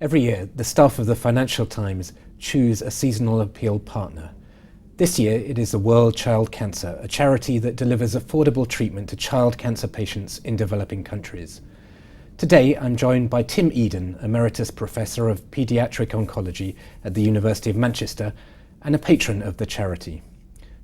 Every year, the staff of the Financial Times choose a seasonal appeal partner. This year, it is the World Child Cancer, a charity that delivers affordable treatment to child cancer patients in developing countries. Today, I'm joined by Tim Eden, Emeritus Professor of Paediatric Oncology at the University of Manchester and a patron of the charity.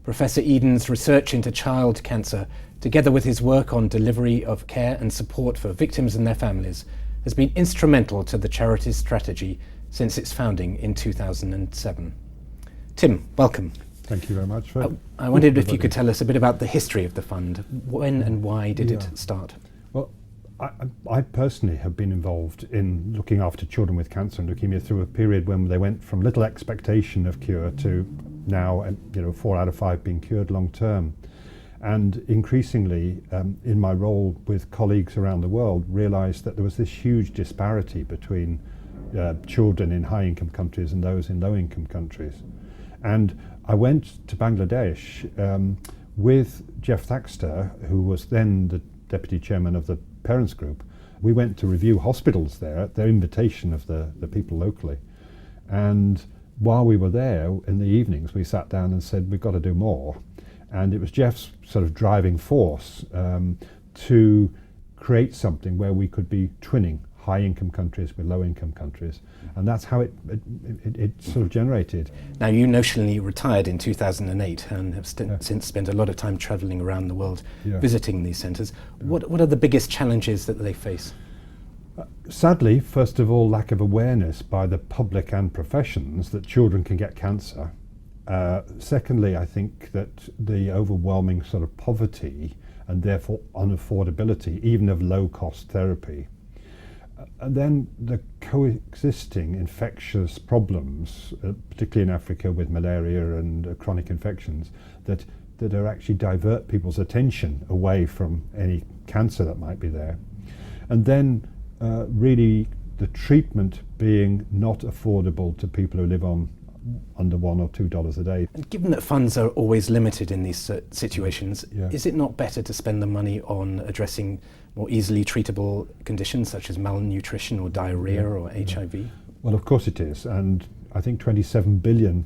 Professor Eden's research into child cancer, together with his work on delivery of care and support for victims and their families, has been instrumental to the charity's strategy since its founding in 2007. Tim, welcome. Thank you very much. I wondered if you could tell us a bit about the history of the fund. When and why did it start? Well, I personally have been involved in looking after children with cancer and leukemia through a period when they went from little expectation of cure to now, 4 out of 5 being cured long term. And increasingly, in my role with colleagues around the world, realised that there was this huge disparity between children in high-income countries and those in low-income countries. And I went to Bangladesh with Jeff Thaxter, who was then the deputy chairman of the parents group. We went to review hospitals there at their invitation of the people locally. And while we were there in the evenings, we sat down and said, we've got to do more. And it was Jeff's sort of driving force to create something where we could be twinning high-income countries with low-income countries. And that's how it sort of generated. Now, you notionally retired in 2008 and have since spent a lot of time travelling around the world visiting these centres. What are the biggest challenges that they face? Sadly, first of all, lack of awareness by the public and professions that children can get cancer. Secondly, I think that the overwhelming sort of poverty and therefore unaffordability, even of low-cost therapy. And then the coexisting infectious problems, particularly in Africa with malaria and chronic infections, that are actually divert people's attention away from any cancer that might be there. And then really the treatment being not affordable to people who live on under $1 or $2 a day. And given that funds are always limited in these situations, is it not better to spend the money on addressing more easily treatable conditions such as malnutrition or diarrhea or HIV? Well, of course it is. And I think $27 billion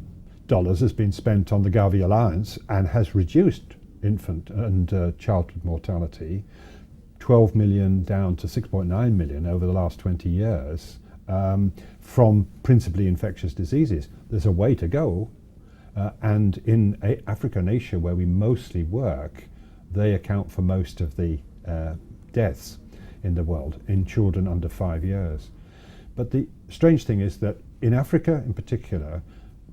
has been spent on the Gavi Alliance and has reduced infant and childhood mortality, 12 million down to 6.9 million over the last 20 years. From principally infectious diseases. There's a way to go, and in Africa and Asia, where we mostly work, they account for most of the deaths in the world in children under 5 years. But the strange thing is that in Africa in particular,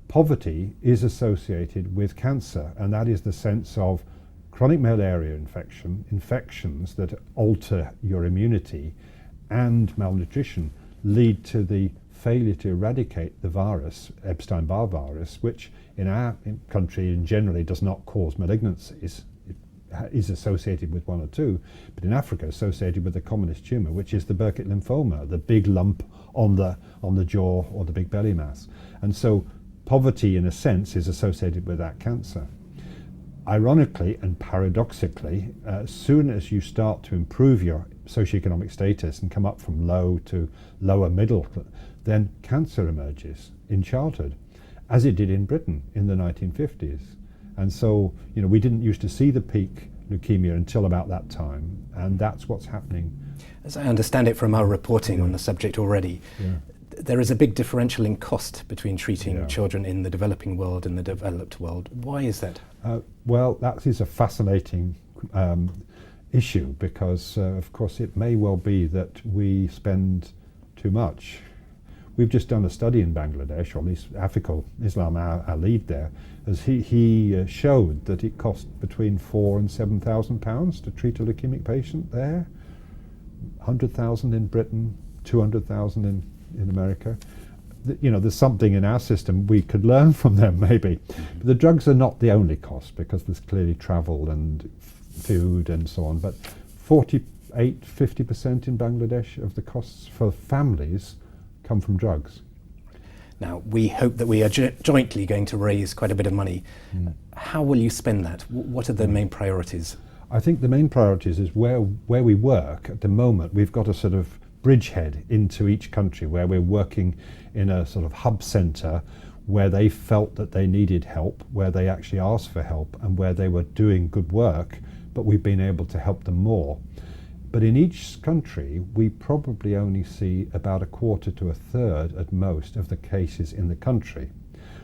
poverty is associated with cancer, and that is the sense of chronic malaria infections that alter your immunity, and malnutrition lead to the failure to eradicate the virus, Epstein-Barr virus, which in our country generally does not cause malignancies. It is associated with 1 or 2, but in Africa associated with the commonest tumour, which is the Burkitt lymphoma, the big lump on the jaw or the big belly mass. And so poverty, in a sense, is associated with that cancer. Ironically and paradoxically, as soon as you start to improve your socioeconomic status and come up from low to lower middle, then cancer emerges in childhood, as it did in Britain in the 1950s. And so, we didn't used to see the peak leukemia until about that time, and that's what's happening. As I understand it from our reporting on the subject already, there is a big differential in cost between treating children in the developing world and the developed world. Why is that? Well, that is a fascinating issue because, of course, it may well be that we spend too much. We've just done a study in Bangladesh, or at least Afiqul Islam, our lead there, as he showed that it cost between £4,000 and £7,000 to treat a leukemic patient there, 100,000 in Britain, 200,000 in America. There's something in our system we could learn from them, maybe. But the drugs are not the only cost, because there's clearly travel and food and so on. But 48-50% in Bangladesh of the costs for families come from drugs. Now, we hope that we are jointly going to raise quite a bit of money. How will you spend that? What are the main priorities? I think the main priorities is where we work at the moment. We've got a sort of bridgehead into each country where we're working in a sort of hub centre where they felt that they needed help, where they actually asked for help, and where they were doing good work, but we've been able to help them more. But in each country, we probably only see about a quarter to a third at most of the cases in the country.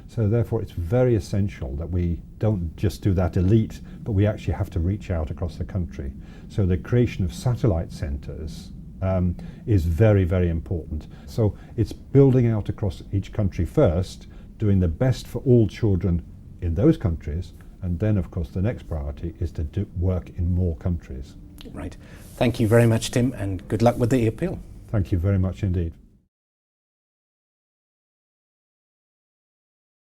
So therefore, it's very essential that we don't just do that elite, but we actually have to reach out across the country. So the creation of satellite centres is very, very important. So it's building out across each country first, doing the best for all children in those countries, and then of course the next priority is to do work in more countries. Right. Thank you very much, Tim, and good luck with the appeal. Thank you very much indeed.